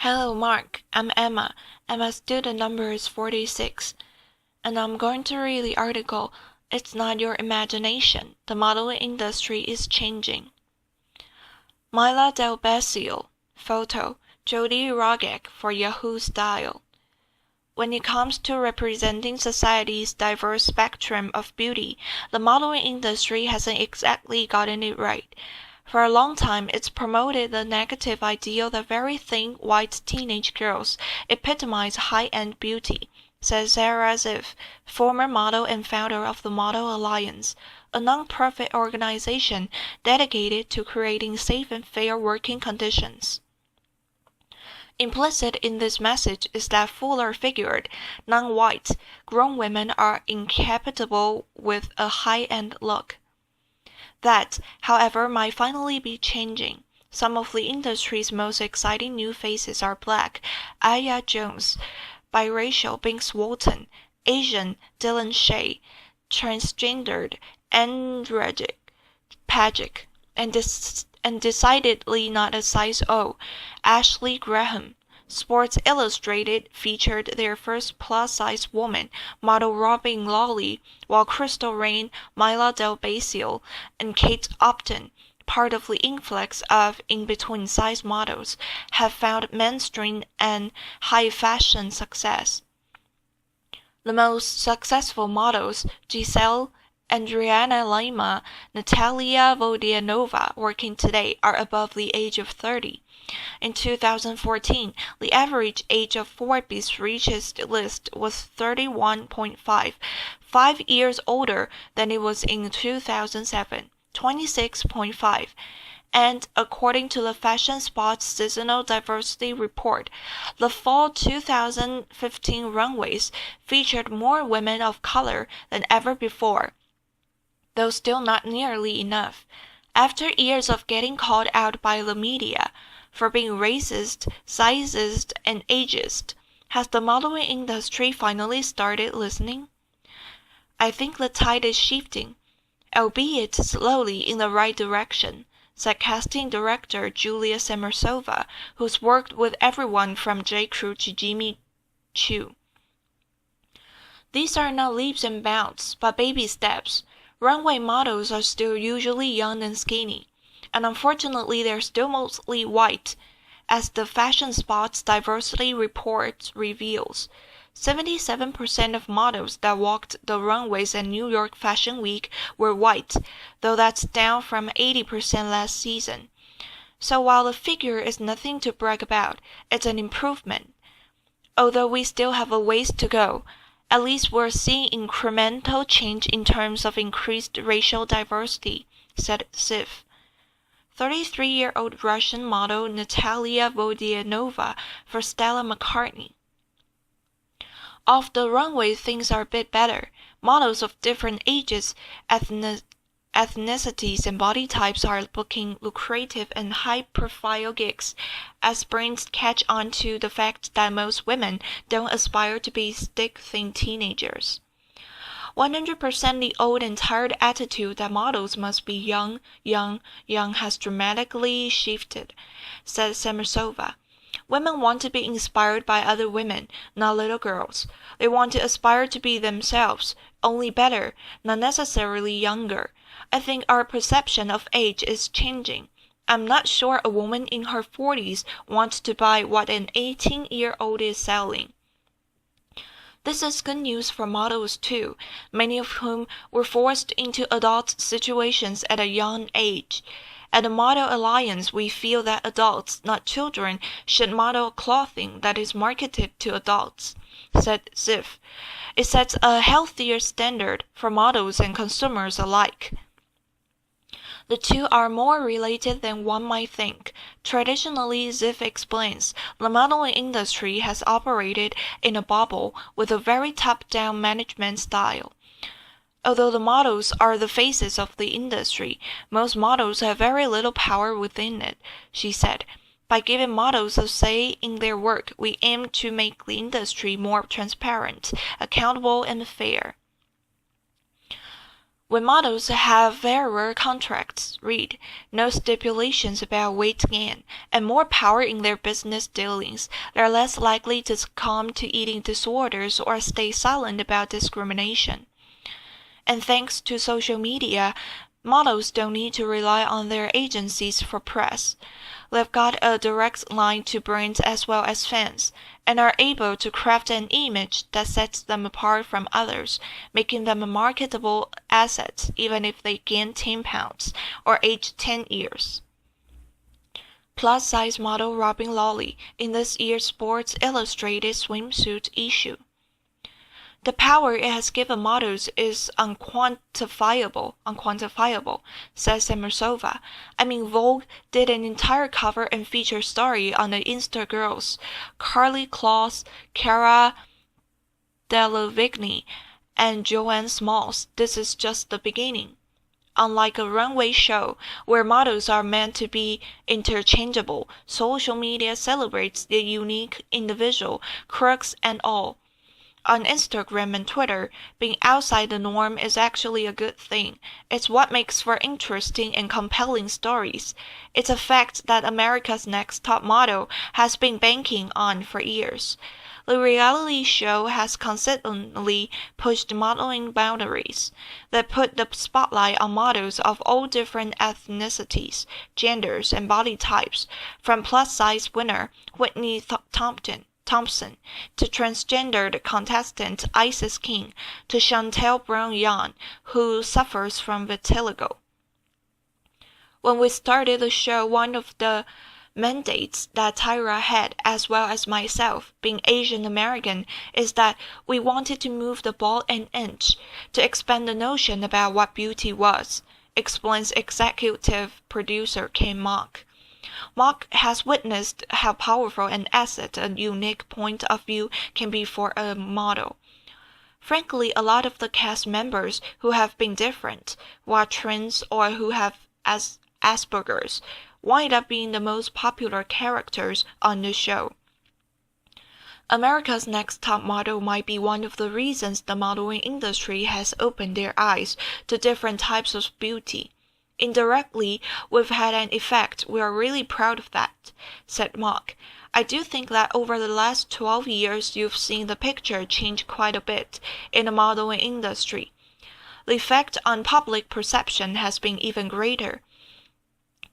Hello, Mark. I'm Emma, and my student number is 46. And I'm going to read the article, It's Not Your Imagination. The Modeling Industry is Changing. Myla Del Bessio. Photo, Jody Rogek for Yahoo Style. When it comes to representing society's diverse spectrum of beauty, the modeling industry hasn't exactly gotten it right. For a long time, it's promoted the negative ideal that very thin, white teenage girls epitomize high-end beauty, says Sarah Ziff, former model and founder of the Model Alliance, a non-profit organization dedicated to creating safe and fair working conditions. Implicit in this message is that fuller-figured, non-white, grown women are incompatible with a high-end look. That, however, might finally be changing. Some of the industry's most exciting new faces are Black, Aya Jones, biracial Binks Walton, Asian Dylan Shea, transgendered Andrej Pajic, and decidedly not a size O, Ashley Graham. Sports Illustrated featured their first plus-size woman, model Robin Lawley, while Crystal Rain, Myla Del Bessio, and Kate Upton, part of the influx of in-between size models, have found mainstream and high-fashion success. The most successful models, Giselle, Adriana Lima, Natalia Vodianova, working today, are above the age of 30. In 2014, the average age of Forbes' richest list was 31.5, 5 years older than it was in 2007, 26.5. And according to the Fashion Spot's Seasonal Diversity Report, the fall 2015 runways featured more women of color than ever before, though still not nearly enough. After years of getting called out by the media for being racist, sexist, and ageist, has the modeling industry finally started listening? I think the tide is shifting, albeit slowly in the right direction, said casting director Julia Semersova, who's worked with everyone from J. Crew to Jimmy Choo. These are not leaps and bounds, but baby steps. Runway models are still usually young and skinny, and unfortunately they're still mostly white, as the Fashion Spot's diversity report reveals. 77% of models that walked the runways at New York Fashion Week were white, though that's down from 80% last season. So while the figure is nothing to brag about, it's an improvement. Although we still have a ways to go, at least we're seeing incremental change in terms of increased racial diversity, said Ziff. 33-year-old Russian model Natalia Vodianova for Stella McCartney. Off the runway things are a bit better. Models of different ages, ethnicities and body types are booking lucrative and high-profile gigs as brands catch on to the fact that most women don't aspire to be stick-thin teenagers. 100% the old and tired attitude that models must be young has dramatically shifted, said Semersova. Women want to be inspired by other women, not little girls. They want to aspire to be themselves, only better, not necessarily younger. I think our perception of age is changing. I'm not sure a woman in her 40s wants to buy what an 18-year-old is selling. This is good news for models too, many of whom were forced into adult situations at a young age. At the Model Alliance, we feel that adults, not children, should model clothing that is marketed to adults, said Ziff. It sets a healthier standard for models and consumers alike. The two are more related than one might think. Traditionally, Ziff explains, the modeling industry has operated in a bubble with a very top-down management style. Although the models are the faces of the industry, most models have very little power within it, she said. By giving models a say in their work, we aim to make the industry more transparent, accountable, and fair. When models have fairer contracts, read, no stipulations about weight gain, and more power in their business dealings, they're less likely to succumb to eating disorders or stay silent about discrimination. And thanks to social media, models don't need to rely on their agencies for press. They've got a direct line to brands as well as fans, and are able to craft an image that sets them apart from others, making them a marketable asset even if they gain 10 pounds or age 10 years. Plus-size model Robin Lawley in this year's Sports Illustrated swimsuit issue. The power it has given models is unquantifiable, says Samsonova. I mean, Vogue did an entire cover and feature story on the Insta girls, Karlie Kloss, Cara Delevingne, and Joanne Smalls. This is just the beginning. Unlike a runway show, where models are meant to be interchangeable, social media celebrates the unique individual, quirks and all. On Instagram and Twitter, being outside the norm is actually a good thing. It's what makes for interesting and compelling stories. It's a fact that America's Next Top Model has been banking on for years. The reality show has consistently pushed modeling boundaries that put the spotlight on models of all different ethnicities, genders, and body types, from plus-size winner Whitney Thompson, to transgendered contestant Isis King, to Chantel Brown-Young, who suffers from vitiligo. When we started the show, one of the mandates that Tyra had, as well as myself, being Asian American, is that we wanted to move the ball an inch, to expand the notion about what beauty was, explains executive producer Kim Mock. Mock has witnessed how powerful an asset a unique point of view can be for a model. Frankly, a lot of the cast members who have been different, while trans or who have Asperger's, wind up being the most popular characters on the show. America's Next Top Model might be one of the reasons the modeling industry has opened their eyes to different types of beauty. Indirectly, we've had an effect. We are really proud of that, said Mock. I do think that over the last 12 years you've seen the picture change quite a bit in the modeling industry. The effect on public perception has been even greater.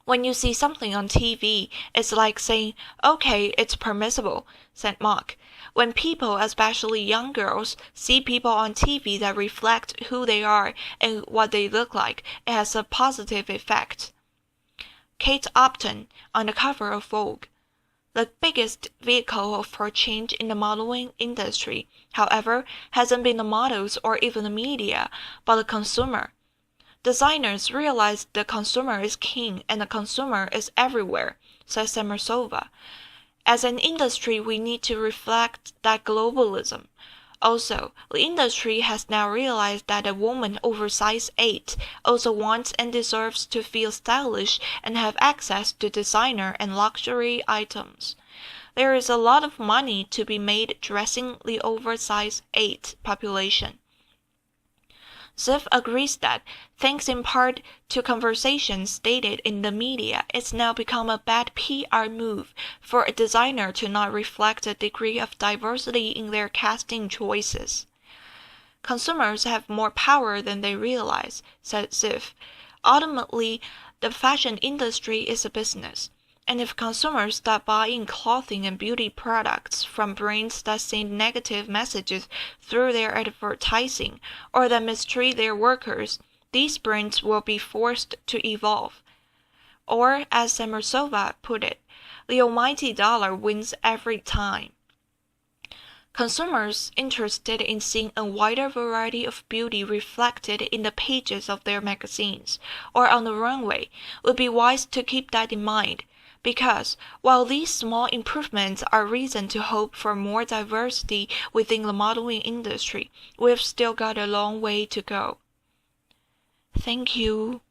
When you see something on TV, it's like saying, okay, it's permissible, said Mock. When people, especially young girls, see people on TV that reflect who they are and what they look like, it has a positive effect. Kate Upton, on the cover of Vogue. The biggest vehicle for change in the modeling industry, however, hasn't been the models or even the media, but the consumer. Designers realize the consumer is king and the consumer is everywhere, says Samsonova. As an industry, we need to reflect that globalism. Also, the industry has now realized that a woman over size 8 also wants and deserves to feel stylish and have access to designer and luxury items. There is a lot of money to be made dressing the over size 8 population. Ziff agrees that, thanks in part to conversations stated in the media, it's now become a bad PR move for a designer to not reflect a degree of diversity in their casting choices. Consumers have more power than they realize, said Ziff. Ultimately, the fashion industry is a business. And if consumers start buying clothing and beauty products from brands that send negative messages through their advertising or that mistreat their workers, these brands will be forced to evolve. Or, as Samsonova put it, the almighty dollar wins every time. Consumers interested in seeing a wider variety of beauty reflected in the pages of their magazines or on the runway would be wise to keep that in mind. Because, while these small improvements are reason to hope for more diversity within the modeling industry, we've still got a long way to go. Thank you.